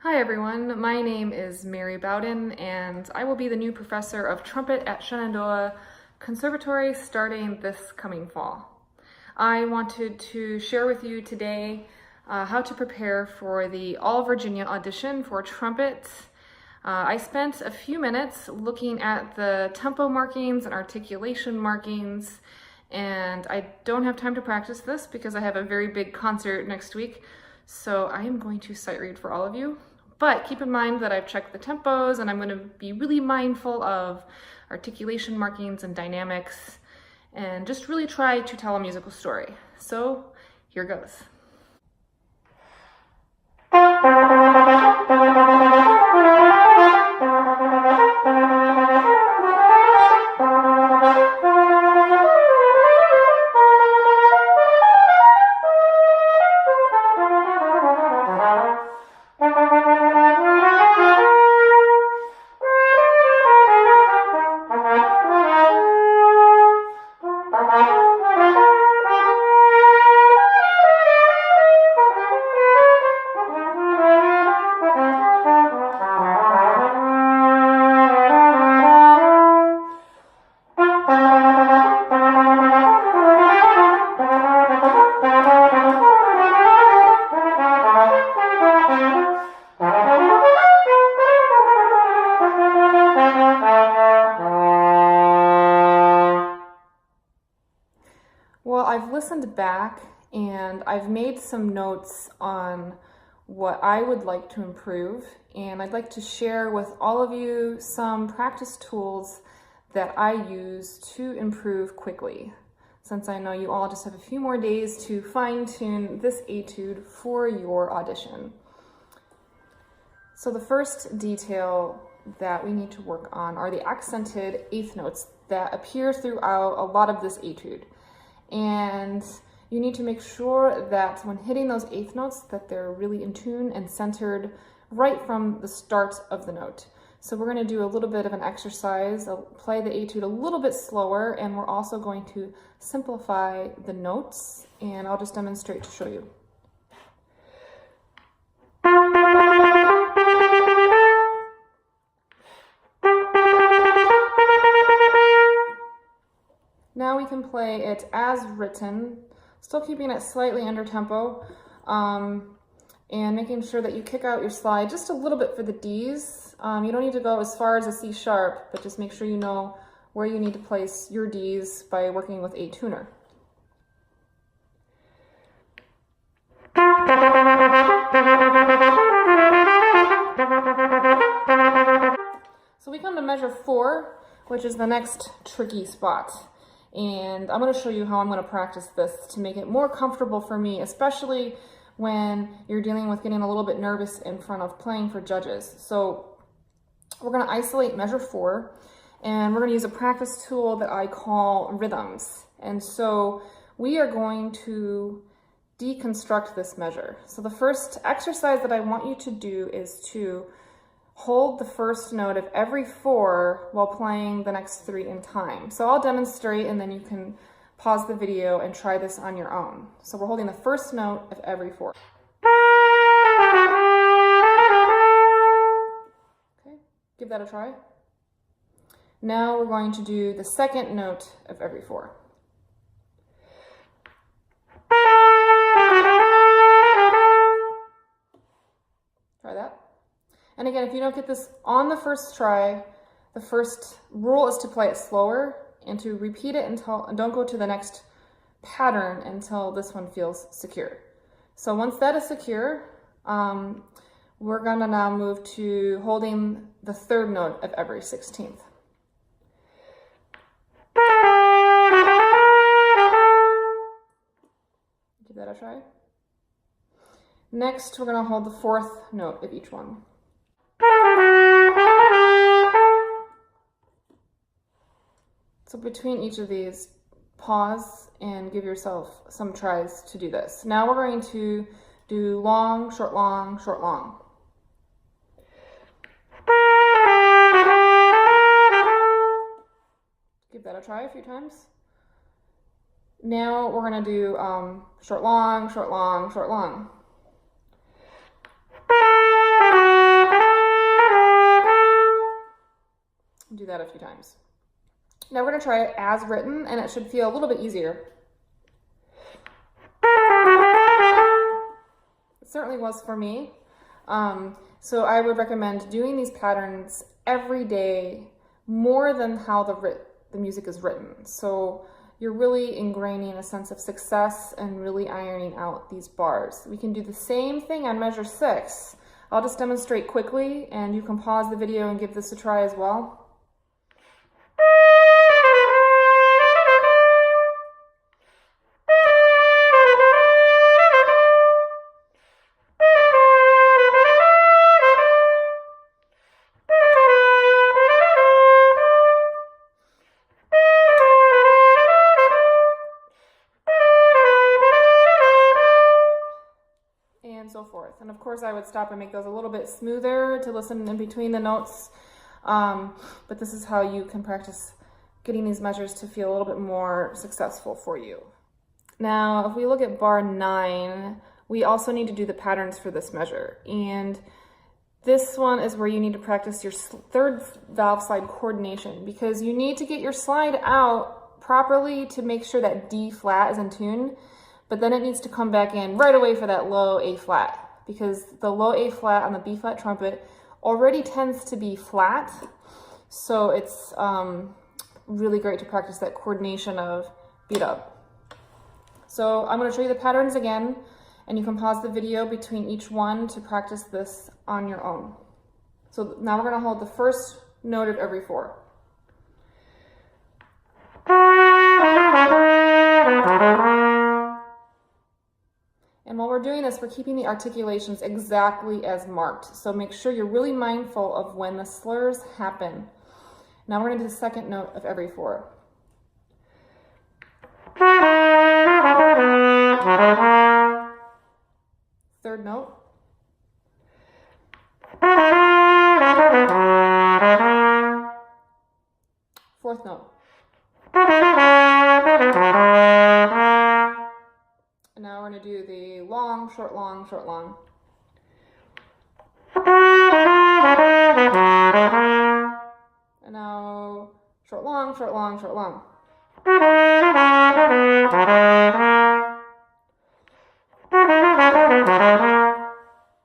Hi everyone, my name is Mary Bowden and I will be the new professor of trumpet at Shenandoah Conservatory starting this coming fall. I wanted to share with you today how to prepare for the All Virginia audition for trumpet. I spent a few minutes looking at the tempo markings and articulation markings, and I don't have time to practice this because I have a very big concert next week, so I am going to sight read for all of you. But keep in mind that I've checked the tempos and I'm going to be really mindful of articulation markings and dynamics and just really try to tell a musical story. So here goes. Well, I've listened back and I've made some notes on what I would like to improve, and I'd like to share with all of you some practice tools that I use to improve quickly, since I know you all just have a few more days to fine-tune this etude for your audition. So the first detail that we need to work on are the accented eighth notes that appear throughout a lot of this etude. And you need to make sure that when hitting those eighth notes that they're really in tune and centered right from the start of the note. So we're going to do a little bit of an exercise. I'll play the etude a little bit slower, and we're also going to simplify the notes, and I'll just demonstrate to show you. Now we can play it as written, still keeping it slightly under tempo, and making sure that you kick out your slide just a little bit for the Ds. You don't need to go as far as a C sharp, but just make sure you know where you need to place your Ds by working with a tuner. So we come to measure 4, which is the next tricky spot. And I'm going to show you how I'm going to practice this to make it more comfortable for me, especially when you're dealing with getting a little bit nervous in front of playing for judges. So we're going to isolate measure 4, and we're going to use a practice tool that I call rhythms. And so we are going to deconstruct this measure. So the first exercise that I want you to do is to hold the first note of every 4 while playing the next 3 in time. So I'll demonstrate, and then you can pause the video and try this on your own. So we're holding the first note of every 4. Okay, give that a try. Now we're going to do the second note of every 4. Try that. And again, if you don't get this on the first try, the first rule is to play it slower and to repeat it until, and don't go to the next pattern until this one feels secure. So once that is secure, we're gonna now move to holding the third note of every 16th. Give that a try. Next, we're gonna hold the fourth note of each one. So between each of these, pause and give yourself some tries to do this. Now we're going to do long, short, long, short, long. Give that a try a few times. Now we're going to do short, long, short, long, short, long. that a few times. Now we're going to try it as written, and it should feel a little bit easier. It certainly was for me. So I would recommend doing these patterns every day, more than how the music is written. So you're really ingraining a sense of success and really ironing out these bars. We can do the same thing on measure 6. I'll just demonstrate quickly, and you can pause the video and give this a try as well. And so forth. And of course I would stop and make those a little bit smoother to listen in between the notes, but this is how you can practice getting these measures to feel a little bit more successful for you. Now if we look at bar 9, we also need to do the patterns for this measure, and this one is where you need to practice your third valve slide coordination, because you need to get your slide out properly to make sure that D flat is in tune. But then it needs to come back in right away for that low A flat, because the low A flat on the B flat trumpet already tends to be flat. So it's really great to practice that coordination of beat up. So I'm going to show you the patterns again, and you can pause the video between each one to practice this on your own. So now we're going to hold the first note of every 4. And while we're doing this, we're keeping the articulations exactly as marked. So make sure you're really mindful of when the slurs happen. Now we're going to do the second note of every 4. Third note. Fourth note. And now we're going to do the long, short, long, short, long. And now short, long, short, long, short, long.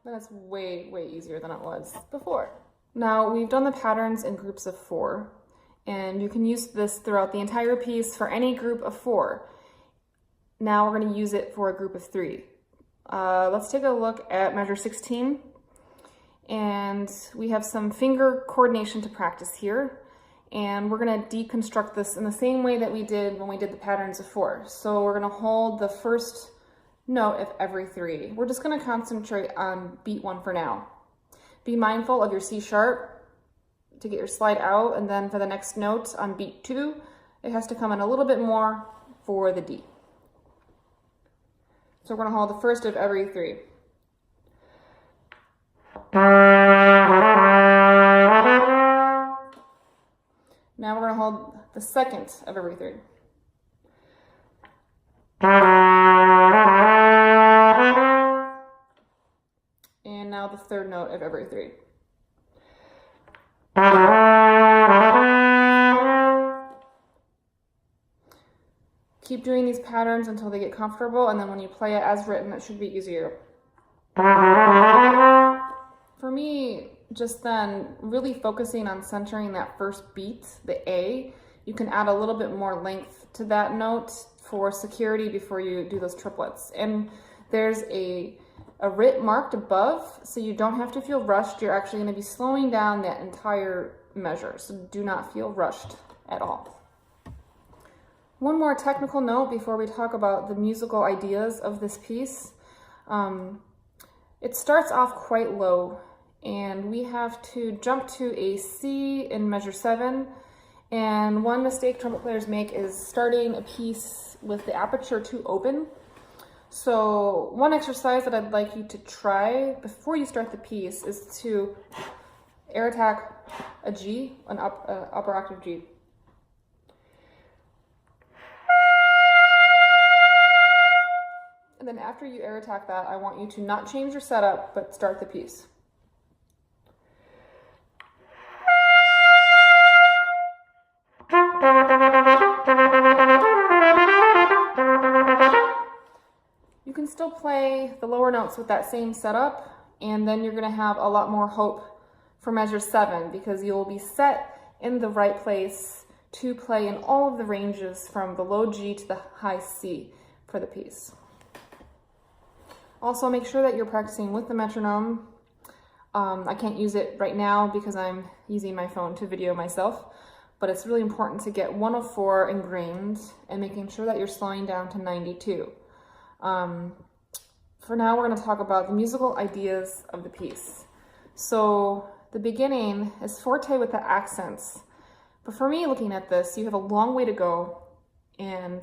That's way, way easier than it was before. Now we've done the patterns in groups of 4, and you can use this throughout the entire piece for any group of 4. Now we're going to use it for a group of 3. Let's take a look at measure 16. And we have some finger coordination to practice here. And we're going to deconstruct this in the same way that we did when we did the patterns of 4. So we're going to hold the first note of every 3. We're just going to concentrate on beat 1 for now. Be mindful of your C sharp to get your slide out, and then for the next note on beat 2, it has to come in a little bit more for the D. So we're going to hold the first of every 3. Now we're going to hold the second of every 3. And now the third note of every 3. Keep doing these patterns until they get comfortable, and then when you play it as written, it should be easier. For me, just then, really focusing on centering that first beat, the A, you can add a little bit more length to that note for security before you do those triplets. And there's a writ marked above, so you don't have to feel rushed. You're actually going to be slowing down that entire measure, so do not feel rushed at all. One more technical note before we talk about the musical ideas of this piece. It starts off quite low, and we have to jump to a C in measure 7. And one mistake trumpet players make is starting a piece with the aperture too open. So one exercise that I'd like you to try before you start the piece is to air attack a G, an upper octave G. And then after you air attack that, I want you to not change your setup, but start the piece. still play the lower notes with that same setup, and then you're going to have a lot more hope for measure 7 because you'll be set in the right place to play in all of the ranges from the low G to the high C for the piece. Also, make sure that you're practicing with the metronome. I can't use it right now because I'm using my phone to video myself, but it's really important to get 104 ingrained and making sure that you're slowing down to 92. For now, we're going to talk about the musical ideas of the piece. So the beginning is forte with the accents, but for me, looking at this, you have a long way to go, and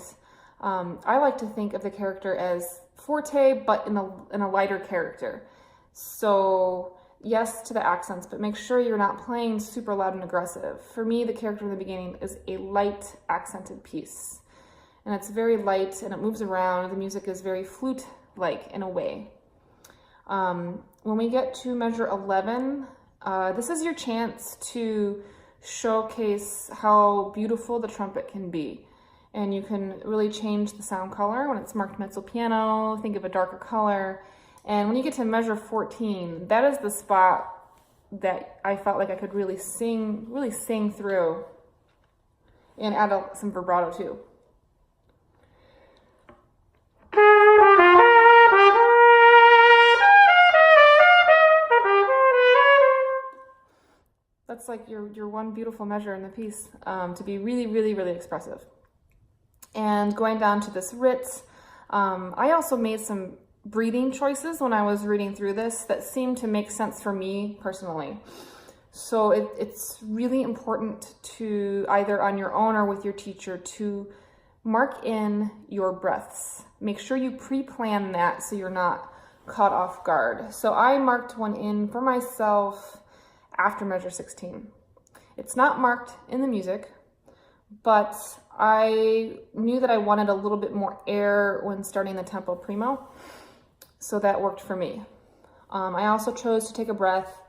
I like to think of the character as forte, but in a lighter character. So yes to the accents, but make sure you're not playing super loud and aggressive. For me, the character in the beginning is a light accented piece, and it's very light and it moves around. The music is very flute-like in a way. When we get to measure 11, this is your chance to showcase how beautiful the trumpet can be. And you can really change the sound color when it's marked mezzo piano, think of a darker color. And when you get to measure 14, that is the spot that I felt like I could really sing through and add some vibrato too. That's like your one beautiful measure in the piece, to be really, really, really expressive. And going down to this Ritz, I also made some breathing choices when I was reading through this that seemed to make sense for me personally. So it's really important to, either on your own or with your teacher, to mark in your breaths. Make sure you pre-plan that so you're not caught off guard. So I marked one in for myself after measure 16. It's not marked in the music, but I knew that I wanted a little bit more air when starting the tempo primo, so that worked for me. I also chose to take a breath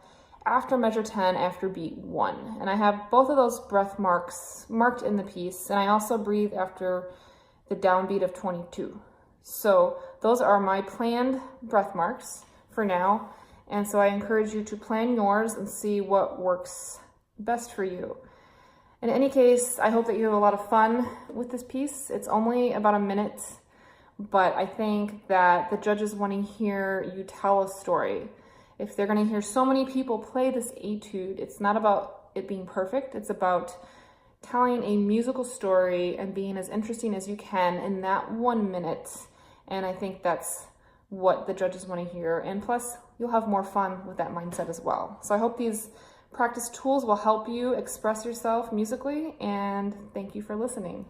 after measure 10 after beat 1, and I have both of those breath marks marked in the piece, and I also breathe after the downbeat of 22. So those are my planned breath marks for now, and so I encourage you to plan yours and see what works best for you. In any case, I hope that you have a lot of fun with this piece. It's only about a minute, but I think that the judges want to hear you tell a story. If they're going to hear so many people play this etude, it's not about it being perfect. It's about telling a musical story and being as interesting as you can in that 1 minute. And I think that's what the judges want to hear. And plus, you'll have more fun with that mindset as well. So I hope these practice tools will help you express yourself musically, and thank you for listening.